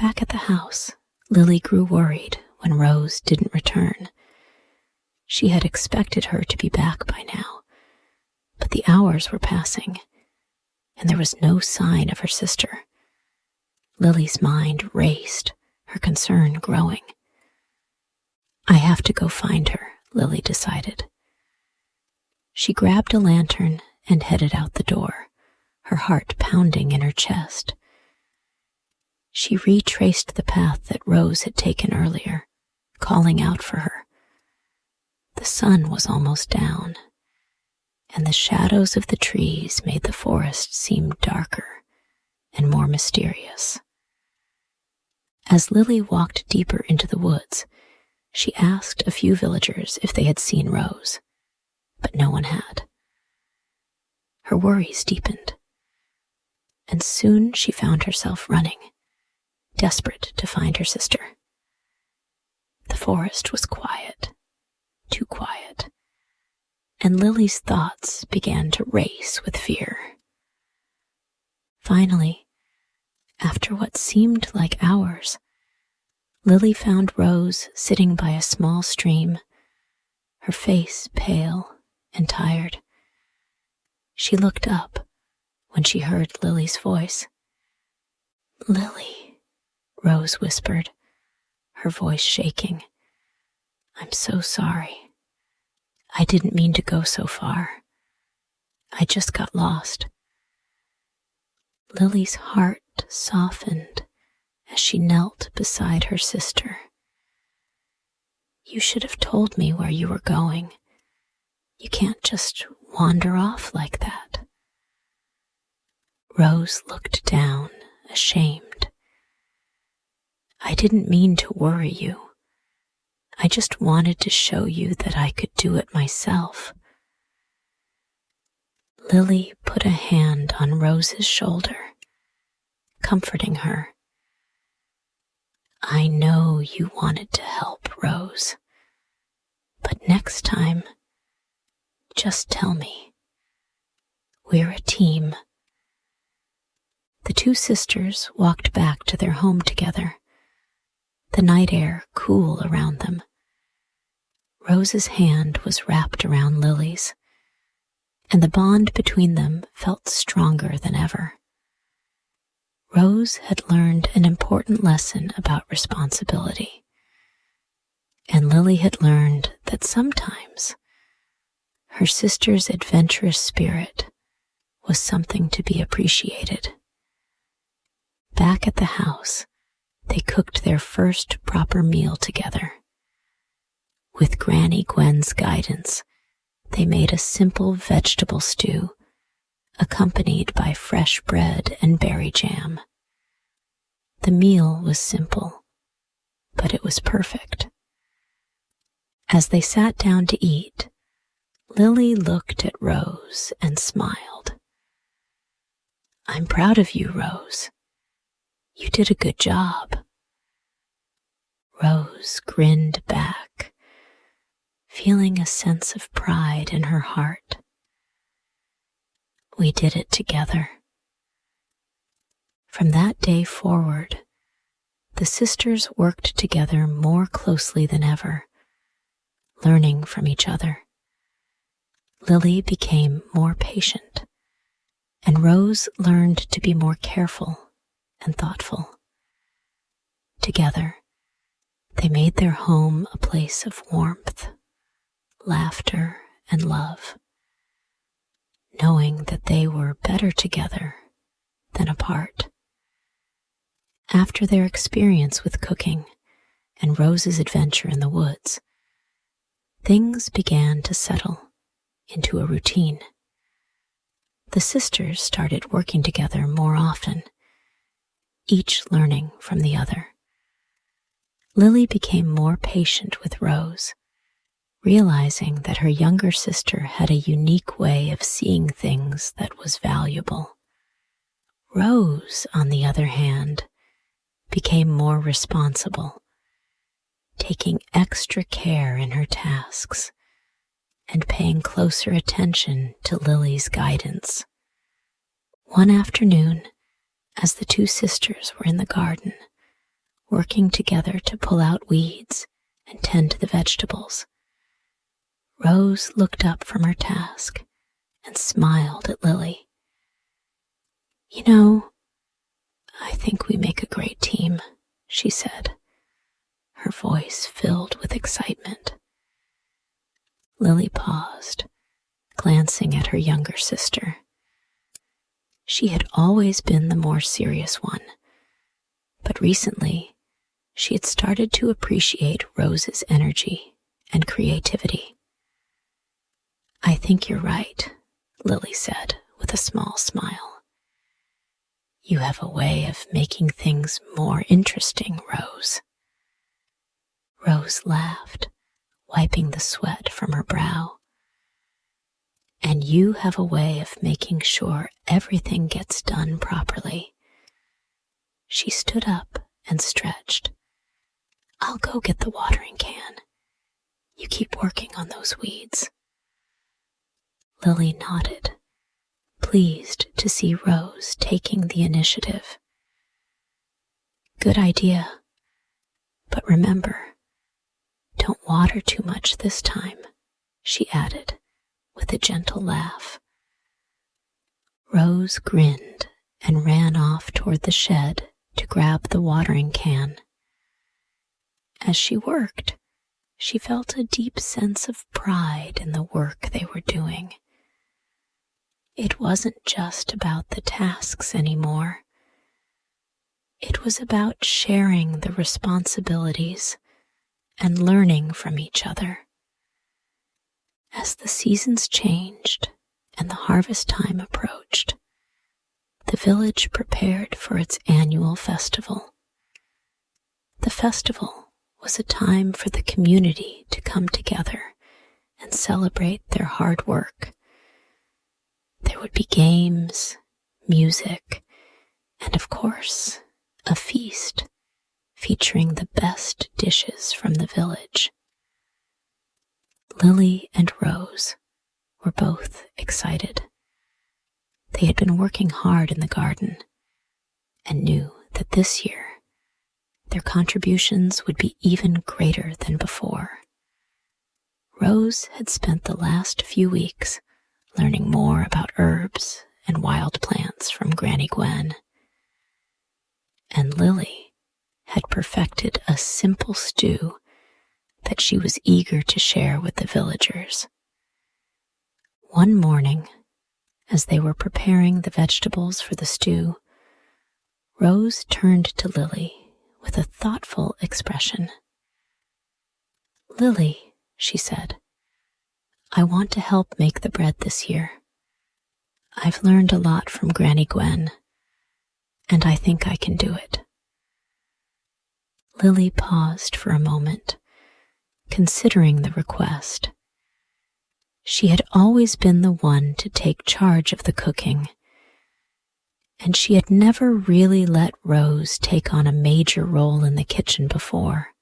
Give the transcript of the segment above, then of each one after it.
Back at the house, Lily grew worried when Rose didn't return. She had expected her to be back by now, but the hours were passing, and there was no sign of her sister. Lily's mind raced, her concern growing. I have to go find her, Lily decided. She grabbed a lantern and headed out the door, her heart pounding in her chest. She retraced the path that Rose had taken earlier, calling out for her. The sun was almost down, and the shadows of the trees made the forest seem darker and more mysterious. As Lily walked deeper into the woods, she asked a few villagers if they had seen Rose, but no one had. Her worries deepened, and soon she found herself running, desperate to find her sister. The forest was quiet, too quiet, and Lily's thoughts began to race with fear. Finally, after what seemed like hours, Lily found Rose sitting by a small stream, her face pale and tired. She looked up when she heard Lily's voice. "Lily," Rose whispered, her voice shaking. "I'm so sorry. I didn't mean to go so far. I just got lost." Lily's heart softened as she knelt beside her sister. "You should have told me where you were going. You can't just wander off like that." Rose looked down, ashamed. "I didn't mean to worry you. I just wanted to show you that I could do it myself." Lily put a hand on Rose's shoulder, comforting her. "I know you wanted to help, Rose, but next time, just tell me. We're a team." The two sisters walked back to their home together, the night air cool around them. Rose's hand was wrapped around Lily's, and the bond between them felt stronger than ever. Rose had learned an important lesson about responsibility, and Lily had learned that sometimes her sister's adventurous spirit was something to be appreciated. Back at the house, they cooked their first proper meal together. With Granny Gwen's guidance, they made a simple vegetable stew, accompanied by fresh bread and berry jam. The meal was simple, but it was perfect. As they sat down to eat, Lily looked at Rose and smiled. "I'm proud of you, Rose. You did a good job." Rose grinned back, feeling a sense of pride in her heart. We did it together. From that day forward, the sisters worked together more closely than ever, learning from each other. Lily became more patient, and Rose learned to be more careful and thoughtful. Together, they made their home a place of warmth, laughter, and love, knowing that they were better together than apart. After their experience with cooking and Rose's adventure in the woods, things began to settle into a routine. The sisters started working together more often, each learning from the other. Lily became more patient with Rose, realizing that her younger sister had a unique way of seeing things that was valuable. Rose, on the other hand, became more responsible, taking extra care in her tasks and paying closer attention to Lily's guidance. One afternoon, as the two sisters were in the garden, working together to pull out weeds and tend to the vegetables, Rose looked up from her task and smiled at Lily. "You know, I think we make a great team," she said, her voice filled with excitement. Lily paused, glancing at her younger sister. She had always been the more serious one, but recently she had started to appreciate Rose's energy and creativity. "I think you're right," Lily said with a small smile. "You have a way of making things more interesting, Rose." Rose laughed, wiping the sweat from her brow. "And you have a way of making sure everything gets done properly." She stood up and stretched. "I'll go get the watering can. You keep working on those weeds." Lily nodded, pleased to see Rose taking the initiative. "Good idea. But remember, don't water too much this time," she added with a gentle laugh. Rose grinned and ran off toward the shed to grab the watering can. As she worked, she felt a deep sense of pride in the work they were doing. It wasn't just about the tasks anymore. It was about sharing the responsibilities and learning from each other. As the seasons changed and the harvest time approached, the village prepared for its annual festival. The festival was a time for the community to come together and celebrate their hard work. There would be games, music, and of course, a feast featuring the best dishes from the village. Lily and Rose were both excited. They had been working hard in the garden and knew that this year their contributions would be even greater than before. Rose had spent the last few weeks learning more about herbs and wild plants from Granny Gwen. And Lily had perfected a simple stew that she was eager to share with the villagers. One morning, as they were preparing the vegetables for the stew, Rose turned to Lily with a thoughtful expression. "Lily," she said, "I want to help make the bread this year. I've learned a lot from Granny Gwen, and I think I can do it." Lily paused for a moment, considering the request. She had always been the one to take charge of the cooking, and she had never really let Rose take on a major role in the kitchen before.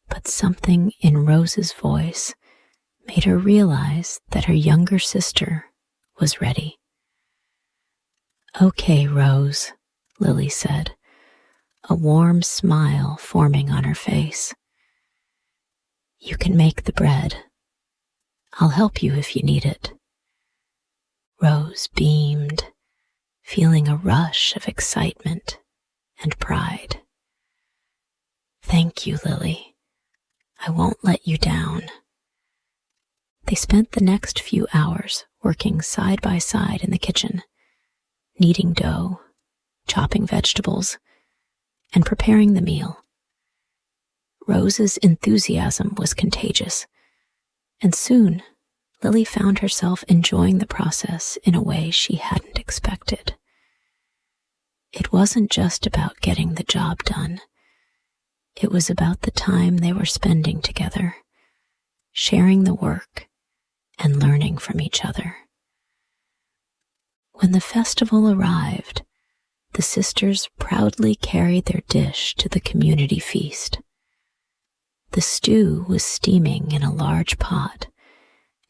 But something in Rose's voice made her realize that her younger sister was ready. "Okay, Rose," Lily said, a warm smile forming on her face. "You can make the bread. I'll help you if you need it." Rose beamed, feeling a rush of excitement and pride. "Thank you, Lily. I won't let you down." They spent the next few hours working side by side in the kitchen, kneading dough, chopping vegetables, and preparing the meal. Rose's enthusiasm was contagious, and soon Lily found herself enjoying the process in a way she hadn't expected. It wasn't just about getting the job done. It was about the time they were spending together, sharing the work and learning from each other. When the festival arrived, the sisters proudly carried their dish to the community feast. The stew was steaming in a large pot,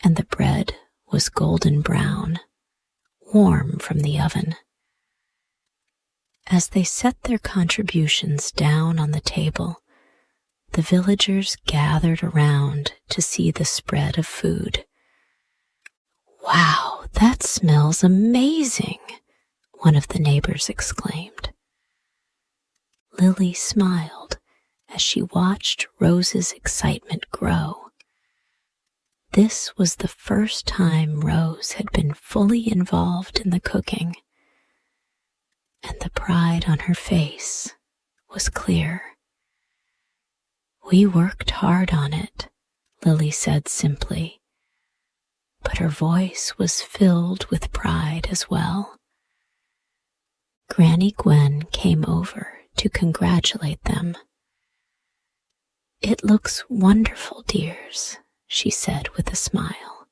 and the bread was golden brown, warm from the oven. As they set their contributions down on the table, the villagers gathered around to see the spread of food. "Wow, that smells amazing," one of the neighbors exclaimed. Lily smiled as she watched Rose's excitement grow. This was the first time Rose had been fully involved in the cooking, and the pride on her face was clear. "We worked hard on it," Lily said simply, but her voice was filled with pride as well. Granny Gwen came over to congratulate them. "It looks wonderful, dears," she said with a smile.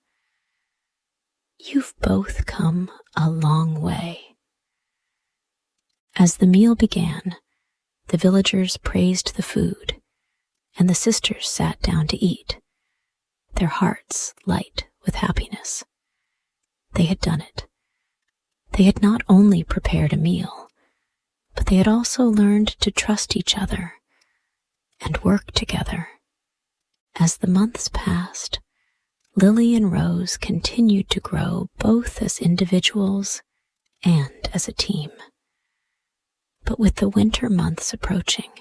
"You've both come a long way." As the meal began, the villagers praised the food, and the sisters sat down to eat, their hearts light with happiness. They had done it. They had not only prepared a meal, but they had also learned to trust each other and work together. As the months passed, Lily and Rose continued to grow both as individuals and as a team. But with the winter months approaching,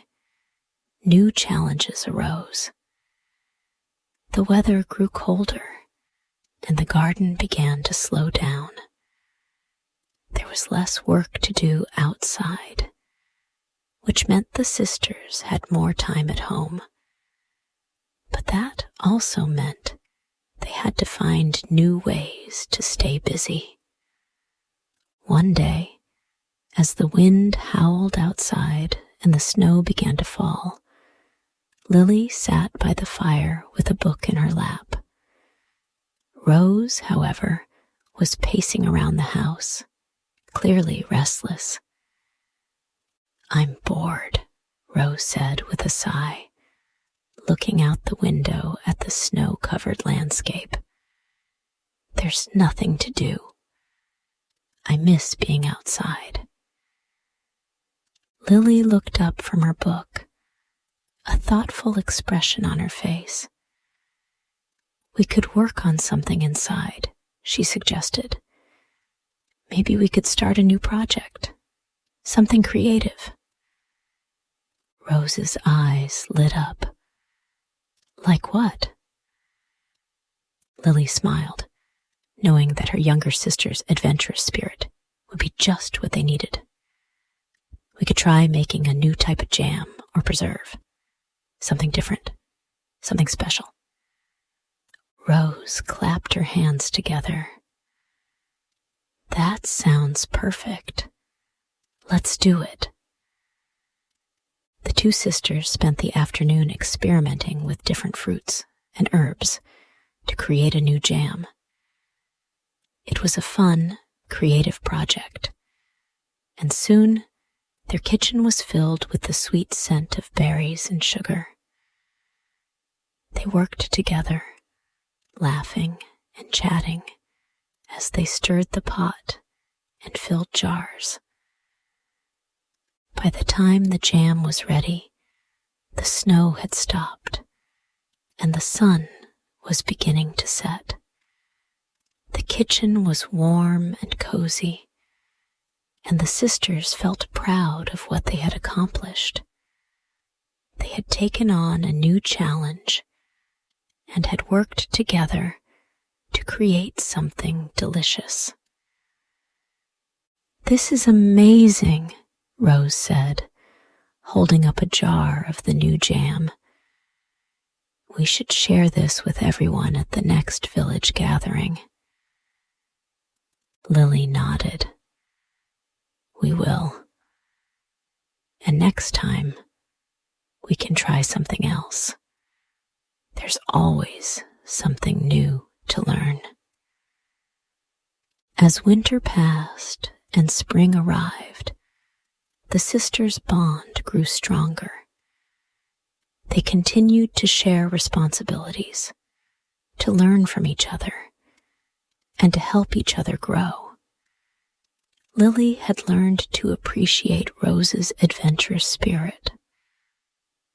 new challenges arose. The weather grew colder, and the garden began to slow down. There was less work to do outside, which meant the sisters had more time at home. But that also meant they had to find new ways to stay busy. One day, as the wind howled outside and the snow began to fall, Lily sat by the fire with a book in her lap. Rose, however, was pacing around the house, clearly restless. "I'm bored," Rose said with a sigh, looking out the window at the snow-covered landscape. "There's nothing to do. I miss being outside." Lily looked up from her book, a thoughtful expression on her face. "We could work on something inside," she suggested. "Maybe we could start a new project, something creative." Rose's eyes lit up. "Like what?" Lily smiled, knowing that her younger sister's adventurous spirit would be just what they needed. "We could try making a new type of jam or preserve. Something different, something special." Rose clapped her hands together. "That sounds perfect. Let's do it." The two sisters spent the afternoon experimenting with different fruits and herbs to create a new jam. It was a fun, creative project, and soon their kitchen was filled with the sweet scent of berries and sugar. They worked together, laughing and chatting as they stirred the pot and filled jars. By the time the jam was ready, the snow had stopped, and the sun was beginning to set. The kitchen was warm and cozy, and the sisters felt proud of what they had accomplished. They had taken on a new challenge and had worked together to create something delicious. "This is amazing," Rose said, holding up a jar of the new jam. "We should share this with everyone at the next village gathering." Lily nodded. "We will. And next time, we can try something else. There's always something new to learn." As winter passed and spring arrived, the sisters' bond grew stronger. They continued to share responsibilities, to learn from each other, and to help each other grow. Lily had learned to appreciate Rose's adventurous spirit,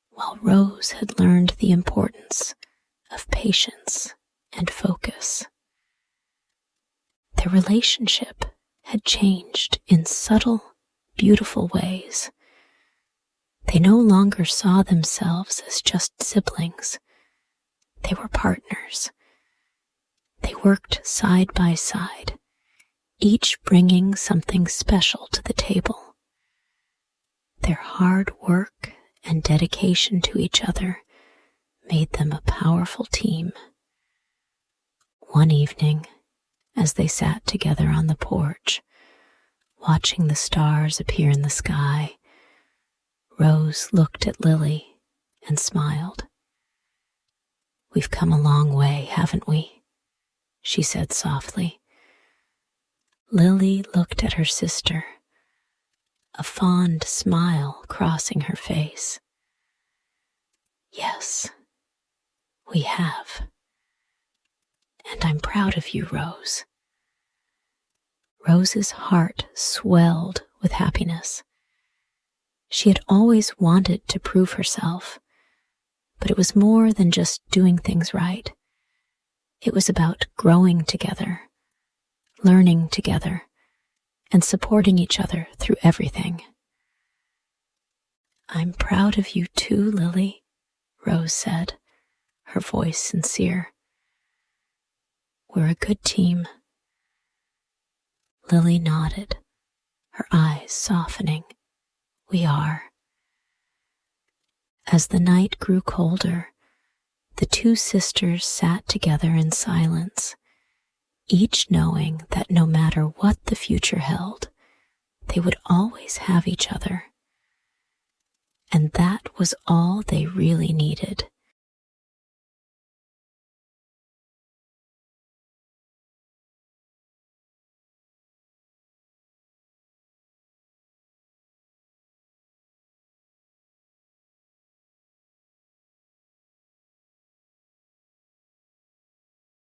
while Rose had learned the importance of patience and focus. Their relationship had changed in subtle, beautiful ways. They no longer saw themselves as just siblings. They were partners. They worked side by side, each bringing something special to the table. Their hard work and dedication to each other made them a powerful team. One evening, as they sat together on the porch, watching the stars appear in the sky, Rose looked at Lily and smiled. "We've come a long way, haven't we?" she said softly. Lily looked at her sister, a fond smile crossing her face. "Yes, we have. And I'm proud of you, Rose." Rose's heart swelled with happiness. She had always wanted to prove herself, but it was more than just doing things right. It was about growing together, learning together, and supporting each other through everything. "I'm proud of you too, Lily," Rose said, her voice sincere. "We're a good team." Lily nodded, her eyes softening. "We are." As the night grew colder, the two sisters sat together in silence, each knowing that no matter what the future held, they would always have each other. And that was all they really needed.